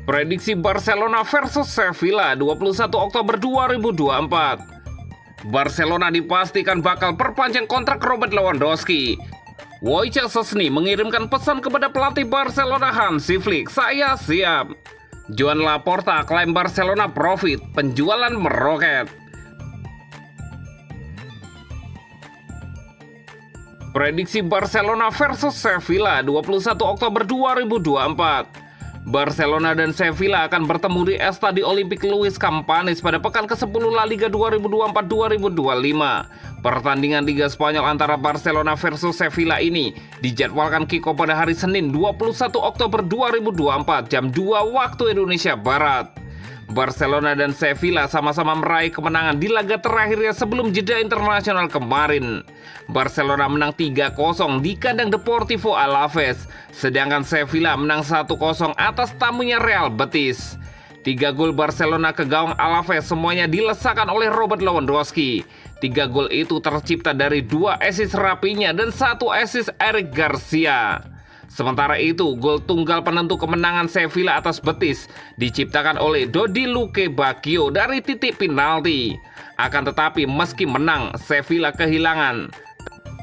Prediksi Barcelona versus Sevilla 21 Oktober 2024. Barcelona dipastikan bakal perpanjang kontrak Robert Lewandowski. Wojciech Szczesny mengirimkan pesan kepada pelatih Barcelona Hansi Flick, "Saya siap." Joan Laporta klaim Barcelona profit, penjualan meroket. Prediksi Barcelona versus Sevilla 21 Oktober 2024. Barcelona dan Sevilla akan bertemu di Estadi Olímpic Luis Campanis pada pekan ke-10 La Liga 2024-2025. Pertandingan Liga Spanyol antara Barcelona versus Sevilla ini dijadwalkan kick-off pada hari Senin 21 Oktober 2024 jam 2 waktu Indonesia Barat. Barcelona dan Sevilla sama-sama meraih kemenangan di laga terakhirnya sebelum jeda internasional kemarin. Barcelona menang 3-0 di kandang Deportivo Alaves, sedangkan Sevilla menang 1-0 atas tamunya Real Betis. 3 gol Barcelona ke gawang Alaves semuanya dilesakan oleh Robert Lewandowski. 3 gol itu tercipta dari 2 assist Rafinha dan 1 assist Eric Garcia. Sementara itu, gol tunggal penentu kemenangan Sevilla atas Betis diciptakan oleh Dodi Luque Bacchio dari titik penalti. Akan tetapi meski menang, Sevilla kehilangan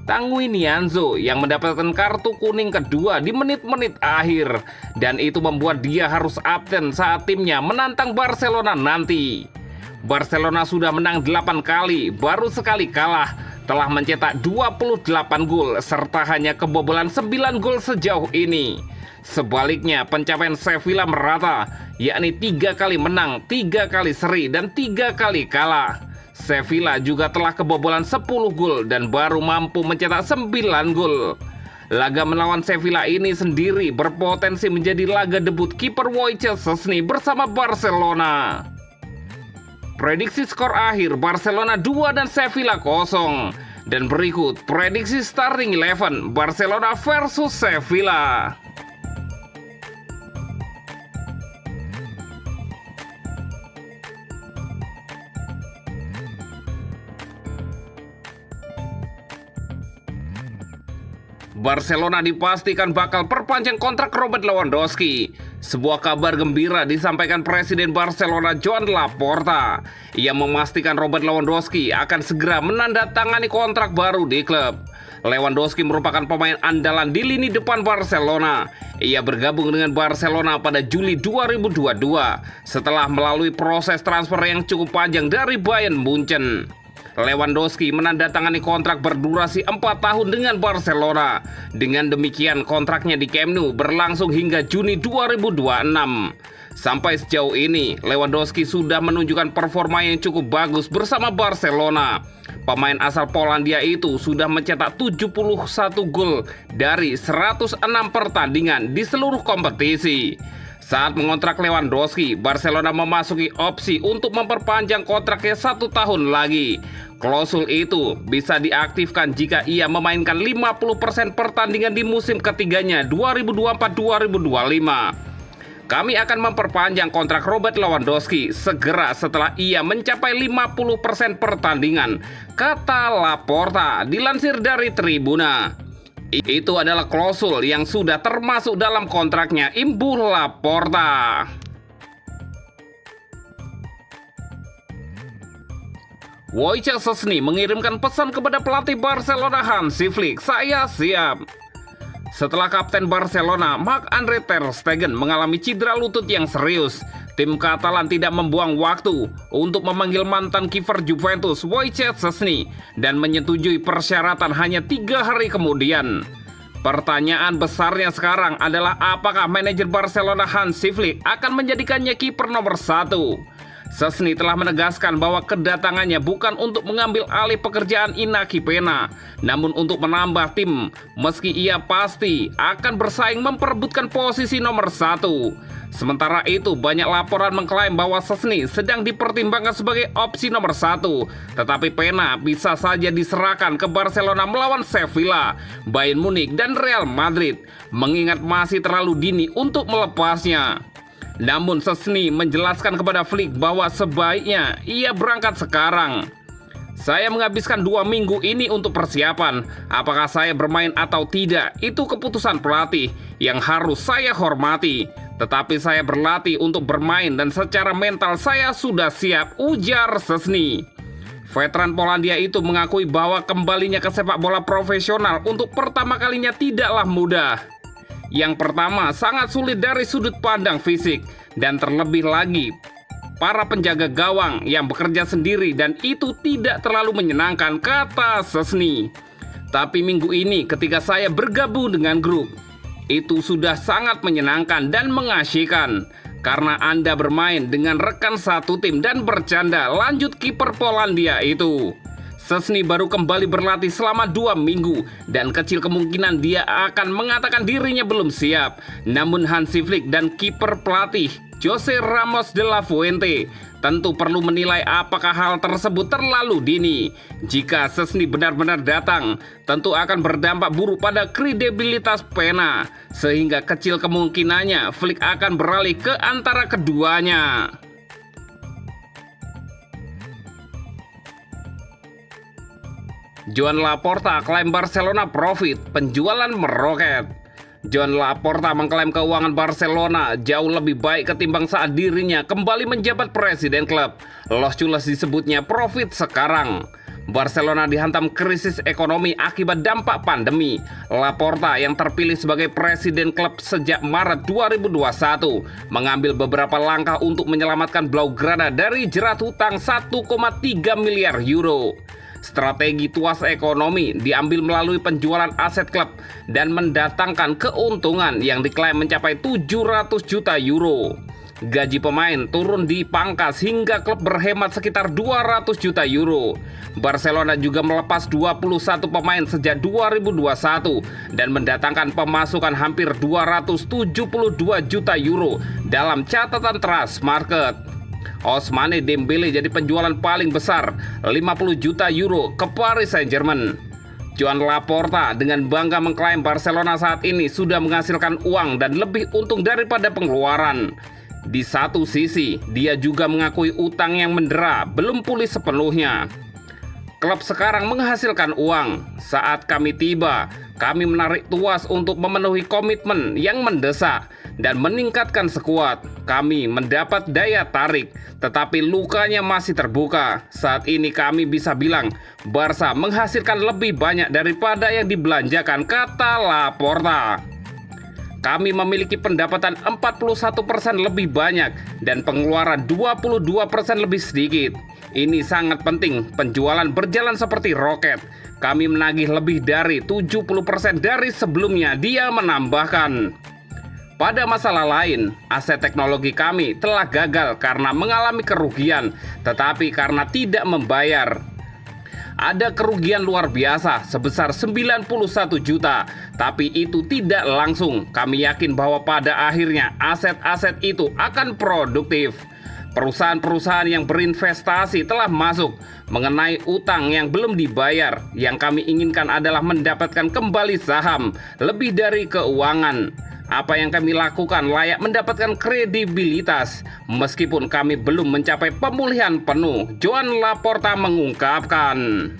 Tanguy Nianzou yang mendapatkan kartu kuning kedua di menit-menit akhir, dan itu membuat dia harus absen saat timnya menantang Barcelona nanti. Barcelona sudah menang 8 kali, baru sekali kalah, telah mencetak 28 gol serta hanya kebobolan 9 gol sejauh ini. Sebaliknya, pencapaian Sevilla merata, yakni 3 kali menang, 3 kali seri, dan 3 kali kalah. Sevilla juga telah kebobolan 10 gol dan baru mampu mencetak 9 gol. Laga melawan Sevilla ini sendiri berpotensi menjadi laga debut kiper Wojciech Szczesny bersama Barcelona. Prediksi skor akhir Barcelona 2 dan Sevilla 0. Dan berikut prediksi starting 11 Barcelona versus Sevilla. Barcelona dipastikan bakal perpanjang kontrak Robert Lewandowski. Sebuah kabar gembira disampaikan Presiden Barcelona Joan Laporta. Ia memastikan Robert Lewandowski akan segera menandatangani kontrak baru di klub. Lewandowski merupakan pemain andalan di lini depan Barcelona. Ia bergabung dengan Barcelona pada Juli 2022 setelah melalui proses transfer yang cukup panjang dari Bayern Munchen. Lewandowski menandatangani kontrak berdurasi 4 tahun dengan Barcelona. Dengan demikian kontraknya di Camp Nou berlangsung hingga Juni 2026. Sampai sejauh ini Lewandowski sudah menunjukkan performa yang cukup bagus bersama Barcelona. Pemain asal Polandia itu sudah mencetak 71 gol dari 106 pertandingan di seluruh kompetisi. Saat mengontrak Lewandowski, Barcelona memasuki opsi untuk memperpanjang kontraknya 1 tahun lagi. Klausul itu bisa diaktifkan jika ia memainkan 50% pertandingan di musim ketiganya 2024-2025. Kami akan memperpanjang kontrak Robert Lewandowski segera setelah ia mencapai 50% pertandingan, kata Laporta dilansir dari Tribuna. Itu adalah klausul yang sudah termasuk dalam kontraknya, imbuh Laporta. Wojciech Szczesny mengirimkan pesan kepada pelatih Barcelona Hansi Flick, "Saya siap." Setelah kapten Barcelona Marc-Andre ter Stegen mengalami cedera lutut yang serius, tim Katalan tidak membuang waktu untuk memanggil mantan kiper Juventus Wojciech Szczesny dan menyetujui persyaratan hanya 3 hari kemudian. Pertanyaan besarnya sekarang adalah apakah manajer Barcelona Hansi Flick akan menjadikannya kiper nomor 1. Szczesny telah menegaskan bahwa kedatangannya bukan untuk mengambil alih pekerjaan Inaki Pena, namun untuk menambah tim, meski ia pasti akan bersaing memperebutkan posisi nomor 1. Sementara itu, banyak laporan mengklaim bahwa Szczesny sedang dipertimbangkan sebagai opsi nomor 1, tetapi Pena bisa saja diserahkan ke Barcelona melawan Sevilla, Bayern Munich, dan Real Madrid, mengingat masih terlalu dini untuk melepasnya. Namun Szczesny menjelaskan kepada Flick bahwa sebaiknya ia berangkat sekarang. "Saya menghabiskan 2 minggu ini untuk persiapan. Apakah saya bermain atau tidak, itu keputusan pelatih yang harus saya hormati. Tetapi saya berlatih untuk bermain dan secara mental saya sudah siap, ujar Szczęsny. Veteran Polandia itu mengakui bahwa kembalinya ke sepak bola profesional untuk pertama kalinya tidaklah mudah. Yang pertama, sangat sulit dari sudut pandang fisik, dan terlebih lagi para penjaga gawang yang bekerja sendiri dan itu tidak terlalu menyenangkan, kata Szczęsny. Tapi minggu ini ketika saya bergabung dengan grup, itu sudah sangat menyenangkan dan mengasyikkan karena Anda bermain dengan rekan satu tim dan bercanda, lanjut kiper Polandia itu. Szczęsny baru kembali berlatih selama 2 minggu dan kecil kemungkinan dia akan mengatakan dirinya belum siap. Namun Hansi Flick dan kiper pelatih Jose Ramos de la Fuente tentu perlu menilai apakah hal tersebut terlalu dini. Jika Szczęsny benar-benar datang, tentu akan berdampak buruk pada kredibilitas Pena, sehingga kecil kemungkinannya Flick akan beralih ke antara keduanya. Joan Laporta klaim Barcelona profit, penjualan meroket. Joan Laporta mengklaim keuangan Barcelona jauh lebih baik ketimbang saat dirinya kembali menjabat presiden klub. Los Chulos disebutnya profit sekarang. Barcelona dihantam krisis ekonomi akibat dampak pandemi. Laporta yang terpilih sebagai presiden klub sejak Maret 2021 mengambil beberapa langkah untuk menyelamatkan Blaugrana dari jerat hutang 1,3 miliar euro. Strategi tuas ekonomi diambil melalui penjualan aset klub dan mendatangkan keuntungan yang diklaim mencapai 700 juta euro. Gaji pemain turun dipangkas hingga klub berhemat sekitar 200 juta euro. Barcelona juga melepas 21 pemain sejak 2021 dan mendatangkan pemasukan hampir 272 juta euro dalam catatan Transfermarkt. Ousmane Dembele jadi penjualan paling besar, 50 juta euro ke Paris Saint-Germain. Joan Laporta dengan bangga mengklaim Barcelona saat ini sudah menghasilkan uang dan lebih untung daripada pengeluaran. Di satu sisi, dia juga mengakui utang yang mendera belum pulih sepenuhnya. Klub sekarang menghasilkan uang. Saat kami tiba, kami menarik tuas untuk memenuhi komitmen yang mendesak dan meningkatkan skuad. Kami mendapat daya tarik, tetapi lukanya masih terbuka. Saat ini kami bisa bilang Barca menghasilkan lebih banyak daripada yang dibelanjakan, kata Laporta. Kami memiliki pendapatan 41% lebih banyak dan pengeluaran 22% lebih sedikit. Ini sangat penting, penjualan berjalan seperti roket. Kami menagih lebih dari 70% dari sebelumnya, dia menambahkan. Pada masalah lain, aset teknologi kami telah gagal karena mengalami kerugian, tetapi karena tidak membayar. Ada kerugian luar biasa sebesar 91 juta, tapi itu tidak langsung. Kami yakin bahwa pada akhirnya aset-aset itu akan produktif. Perusahaan-perusahaan yang berinvestasi telah masuk. Mengenai utang yang belum dibayar, yang kami inginkan adalah mendapatkan kembali saham, lebih dari keuangan. Apa yang kami lakukan layak mendapatkan kredibilitas, meskipun kami belum mencapai pemulihan penuh, Joan Laporta mengungkapkan.